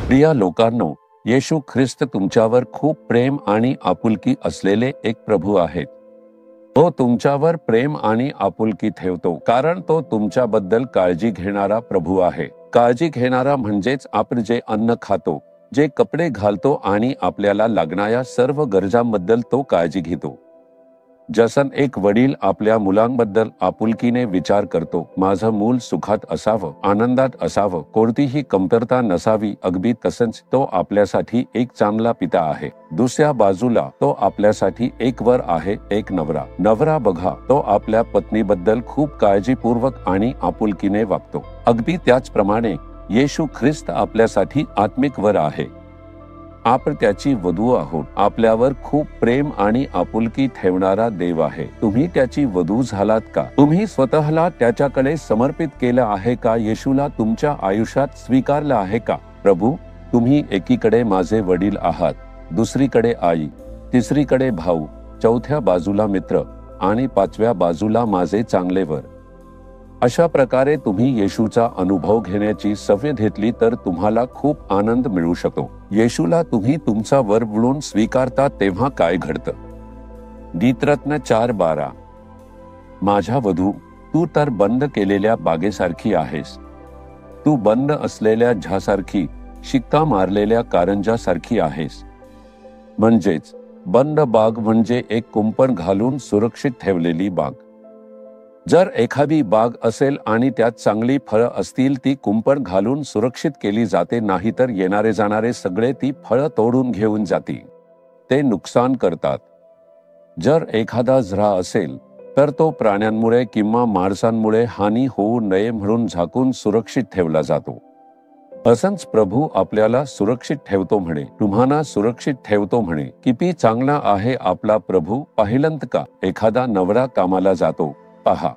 प्रिय लोकांनो, येशू ख्रिस्त तुमच्यावर खूप प्रेम आणि आपुलकी असलेले एक प्रभू आहेत. तो तुमच्यावर प्रेम आणि आपुलकी ठेवतो कारण तो तुमच्याबद्दल काळजी घेणारा प्रभू आहे. काळजी घेणारा म्हणजेच आपण जे अन्न खातो, जे कपडे घालतो आणि आपल्याला लागणाऱ्या सर्व गरजांबद्दल तो काळजी घेतो. जसं एक वडील आपल्या मुलांबद्दल आपुलकीने विचार करतो, माझं मूल सुखात असावं, आनंदात असावं, कोणतीही कमतरता नसावी, अगदी तसंच तो आपल्यासाठी एक चांगला पिता आहे. दुसऱ्या बाजूला तो आपल्यासाठी एक वर आहे, एक नवरा. नवरा बघा, तो आपल्या पत्नीबद्दल खूप काळजीपूर्वक आणि आपुलकीने वागतो. अगदी त्याचप्रमाणे येशू ख्रिस्त आपल्यासाठी आत्मिक वर आहे. आपण त्याची वधू आहोत. आपल्यावर खूप प्रेम आणि आपुलकी ठेवणारा देव आहे. तुम्ही त्याची वधू झालात का? तुम्ही स्वतःला त्याच्याकडे समर्पित केलं आहे का? येशूला तुमच्या आयुष्यात स्वीकारलं आहे का? प्रभू, तुम्ही एकीकडे माझे वडील आहात, दुसरीकडे आई, तिसरीकडे भाऊ, चौथ्या बाजूला मित्र आणि पाचव्या बाजूला माझे चांगले वर. अशा प्रकारे तुम्ही येशूचा अनुभव घेण्याची सवय घेतली तर तुम्हाला खूप आनंद मिळू शकतो. येशूला तुम्ही तुमचा वर म्हणून स्वीकारता तेव्हा काय घडतं? गीतरत्न 4:12. माझ्या वधू, तू तर बंद केलेल्या बागेसारखी आहेस. तू बंद असलेल्या झासारखी, शिक्का मारलेल्या कारंजासारखी आहेस. म्हणजेच बंद बाग म्हणजे एक कुंपण घालून सुरक्षित ठेवलेली बाग. जर एखादी बाग असेल आणि त्यात चांगली फळं असतील, ती कुंपण घालून सुरक्षित केली जाते, नाहीतर येणारे जाणारे सगळे ती फळं तोडून घेऊन जातील. ते नुकसान करतात. जर एखादा झरा असेल तर तो प्राण्यांमुळे किंवा माणसांमुळे हानी होऊ नये म्हणून झाकून सुरक्षित ठेवला जातो. असंच प्रभू आपल्याला सुरक्षित ठेवतो म्हणे, तुम्हाला सुरक्षित ठेवतो म्हणे. किती चांगला आहे आपला प्रभू. पाहिलंत का? एखादा नवरा कामाला जातो, पहा,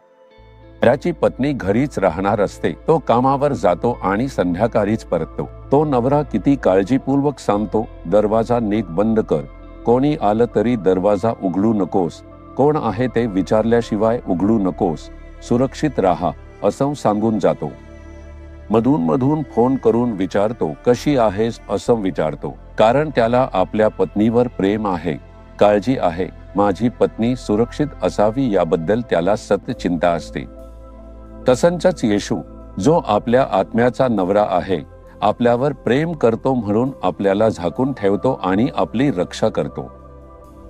त्याची पत्नी घरीच राहणार असते. तो कामावर जातो आणि संध्याकाळीच परततो. तो नवरा किती काळजीपूर्वक सांगतो, दरवाजा नीट बंद कर, कोणी आलं तरी दरवाजा उघडू नकोस, कोण आहे ते विचारल्याशिवाय उघडू नकोस, सुरक्षित राहा असं सांगून जातो. मधून मधून फोन करून विचारतो, कशी आहेस असं विचारतो. कारण त्याला आपल्या पत्नीवर प्रेम आहे, काळजी आहे. माझी पत्नी सुरक्षित असावी याबद्दल त्याला सतत चिंता असते. तसंच येशू, जो आपल्या आत्म्याचा नवरा आहे, आपल्यावर प्रेम करतो म्हणून आपल्याला झाकून ठेवतो आणि आपली रक्षा करतो.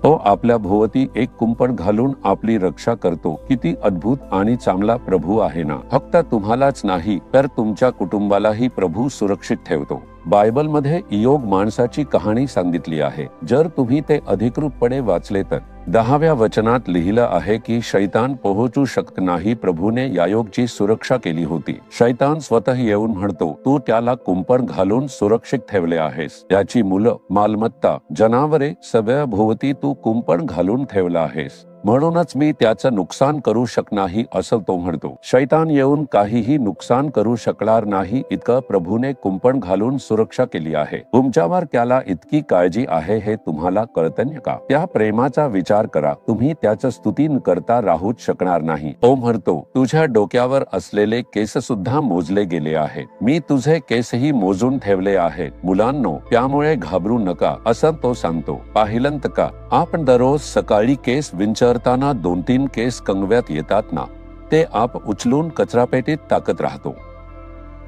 तो आपल्या भोवती एक कुंपण घालून आपली रक्षा करतो. किती अद्भुत आणि चांगला प्रभू आहे ना. फक्त तुम्हालाच नाही तर तुमच्या कुटुंबालाही प्रभू सुरक्षित ठेवतो. बायबलमध्ये इयोब माणसाची कहाणी सांगितली आहे. जर तुम्ही ते अधिकृतपणे वाचले तर 10व्या वचनात लिहिलं आहे की शैतान पोहोचू शकत नाही. प्रभूने यायोबची सुरक्षा केली होती. शैतान स्वतः येऊन म्हणतो, तू त्याला कुंपण घालून सुरक्षित ठेवले आहेस. त्याची मुलं, मालमत्ता, जनावरे सगळ्या भोवती तू कुंपण घालून ठेवला आहेस. म्हणूनच मी त्याचं नुकसान करू शकणार नाही असं तो म्हणतो. शैतान येऊन काहीही नुकसान करू शकणार नाही इतकं प्रभूने कुंपण घालून सुरक्षा केली आहे. तुमच्यावर त्याला इतकी काळजी आहे हे तुम्हाला कळतं का? त्या प्रेमाचा विचार करा. तुम्ही त्याचं स्तुती न करता राहूच शकणार नाही. तो म्हणतो, तुझ्या डोक्यावर असलेले केस सुद्धा मोजले गेले आहेत. मी तुझे केसही मोजून ठेवले आहेत. मुलांनो, त्यामुळे घाबरू नका असं तो सांगतो. पाहिलंत का? आपण दररोज सकाळी केस विंचरताना 2-3 केस कंगव्यात येतात ना, ते आप उचलून कचरापेटीत टाकत राहतो.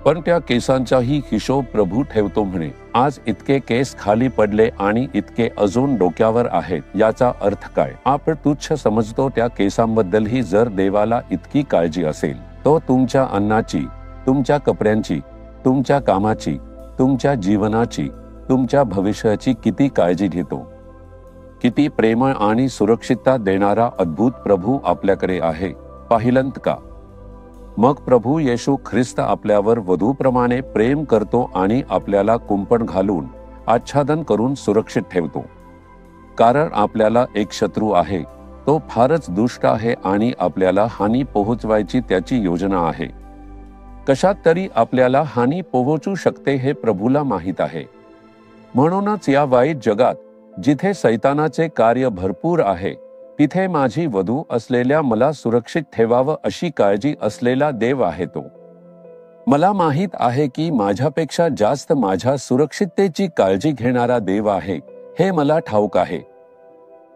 पण त्या केसांचाही हिशोब प्रभू ठेवतो म्हणे. आज इतके केस खाली पडले आणि इतके अजून डोक्यावर आहेत. याचा अर्थ काय? आपण तुच्छ समजतो त्या केसांबद्दलही जर देवाला इतकी काळजी असेल, तो तुमच्या अन्नाची, तुमच्या कपड्यांची, तुमच्या कामाची, तुमच्या जीवनाची, तुमच्या भविष्याची किती काळजी घेतो. किती प्रेमळ आणि सुरक्षितता देणारा अद्भुत प्रभू आपल्याकडे आहे. पाहिलंत का? मग प्रभू येशू ख्रिस्त आपल्यावर वधूप्रमाणे प्रेम करतो आणि आपल्याला कुंपण घालून, आच्छादन करून सुरक्षित ठेवतो. कारण आपल्याला एक शत्रू आहे. तो फारच दुष्ट आहे आणि आपल्याला हानी पोहोचवायची त्याची योजना आहे. कशात तरी आपल्याला हानी पोहोचू शकते हे प्रभूला माहीत आहे. म्हणूनच या वाईट जगात जिथे सैतानाचे कार्य भरपूर आहे, तिथे माझी वधू असलेल्या मला सुरक्षित ठेवावं अशी काळजी असलेला देव आहे तो. मला माहित आहे की माझ्यापेक्षा जास्त माझ्या सुरक्षिततेची काळजी घेणारा देव आहे हे मला ठाऊक आहे.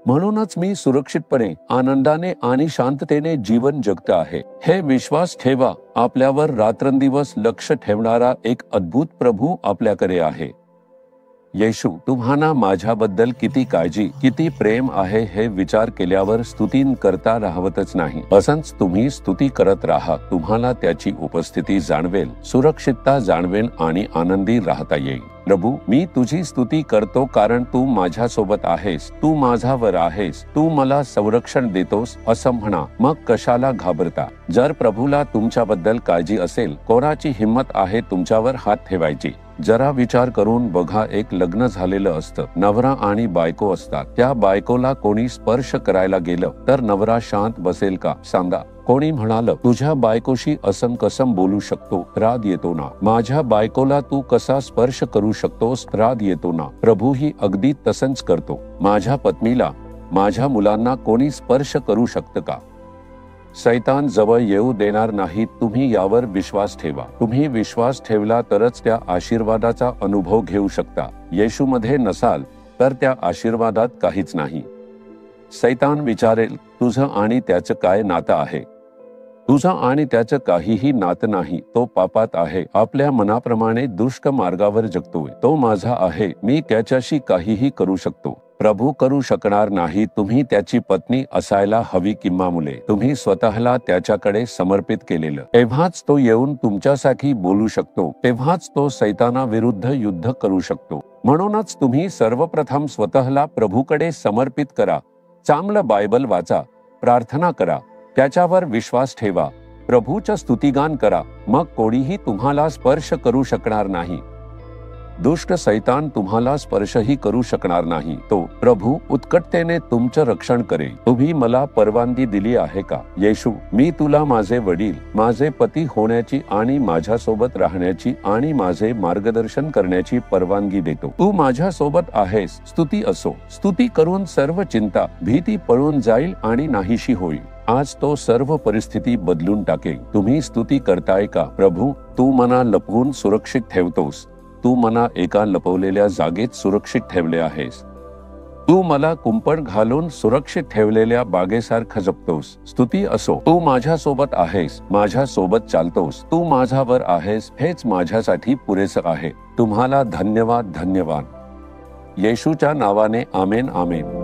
म्हणूनच मी सुरक्षितपणे, आनंदाने आणि शांततेने जीवन जगत आहे. हे विश्वास ठेवा, आपल्यावर रात्रंदिवस लक्ष ठेवणारा एक अद्भुत प्रभू आपल्याकडे आहे. येशू, तुम्हाला माझ्याबद्दल किती काळजी, किती प्रेम आहे हे विचार केल्यावर स्तुती करता राहवतच नाही. असंच तुम्ही स्तुती करत राहा. तुम्हाला त्याची उपस्थिती जाणवेल, सुरक्षितता जाणवेल आणि आनंदी राहता येईल. प्रभू, मी तुझी स्तुती करतो कारण तू माझ्यासोबत आहेस, तू माझ्यावर आहेस, तू मला संरक्षण देतोस असं म्हणा. मग कशाला घाबरता? जर प्रभूला तुमच्याबद्दल काळजी असेल, कोणाची हिंमत आहे तुमच्यावर हात ठेवायची? जरा विचार करून बघा, एक लग्न झालेलं असतं, नवरा आणि बायको असतात. त्या बायकोला कोणी स्पर्श करायला गेलं तर नवरा शांत बसेल का? सांगा. कोणी म्हणालं, तुझ्या बायकोशी असं कसं बोलू शकतो? राग येतो ना. माझ्या बायकोला तू कसा स्पर्श करू शकतोस? राग येतो ना. प्रभूही अगदी तसंच करतो. माझ्या पत्नीला, माझ्या मुलांना कोणी स्पर्श करू शकतं का? सैतान जवळ येऊ देणार नाही. तुम्ही यावर विश्वास ठेवा. तुम्ही विश्वास ठेवला तरच त्या आशीर्वादाचा अनुभव घेऊ शकता. येशूमध्ये नसाल तर त्या आशीर्वादात काहीच नाही. सैतान विचारेल, तुझं आणि त्याचं काय नातं आहे? तुझं आणि त्याचं काहीही नातं नाही. तो पापात आहे, आपल्या मनाप्रमाणे दुष्ट मार्गावर जगतोय. तो माझा आहे, मी त्याच्याशी काहीही करू शकतो. प्रभू करू शकणार नाही. तुम्ही त्याची पत्नी असायला हवी किंवा मुले. तुम्ही स्वतःला त्याच्याकडे समर्पित केलेलं, तेव्हाच तो येऊन तुमच्यासाठी बोलू शकतो. तेव्हाच तो सैतानाविरुद्ध युद्ध करू शकतो. म्हणूनच तुम्ही सर्वप्रथम स्वतःला प्रभूकडे समर्पित करा. चांगलं बायबल वाचा, प्रार्थना करा, त्याच्यावर विश्वास ठेवा, प्रभूचं स्तुतिगान करा. मग कोणीही तुम्हाला स्पर्श करू शकणार नाही. दुष्ट सैतान तुम्हाला स्पर्शही करू शकणार नाही. तो प्रभू उत्कटतेने तुमचं रक्षण करेल. तुम्ही मला परवानगी दिली आहे का? येशू, मी तुला माझे वडील, माझे पती होण्याची आणि माझ्यासोबत राहण्याची आणि माझे मार्गदर्शन करण्याची परवानगी देतो. तू माझ्यासोबत आहेस. स्तुती असो. स्तुती करून सर्व चिंता, भीती पळून जाईल आणि नाहीशी होईल. आज तो सर्व परिस्थिती बदलून टाकेल. तुम्ही स्तुती करताय का? प्रभू, तू मना लपवून सुरक्षित ठेवतोस. तू मना एका लपवलेल्या जागेत सुरक्षित ठेवले आहेस. तू मला कुंपण घालून सुरक्षित ठेवलेल्या बागेसारखं जपतोस. स्तुती असो. तू माझ्यासोबत आहेस, माझ्यासोबत चालतोस, तू माझ्यावर आहेस, हेच माझ्यासाठी पुरेसं आहे. तुम्हाला धन्यवाद, धन्यवाद. येशूच्या नावाने आमेन, आमेन.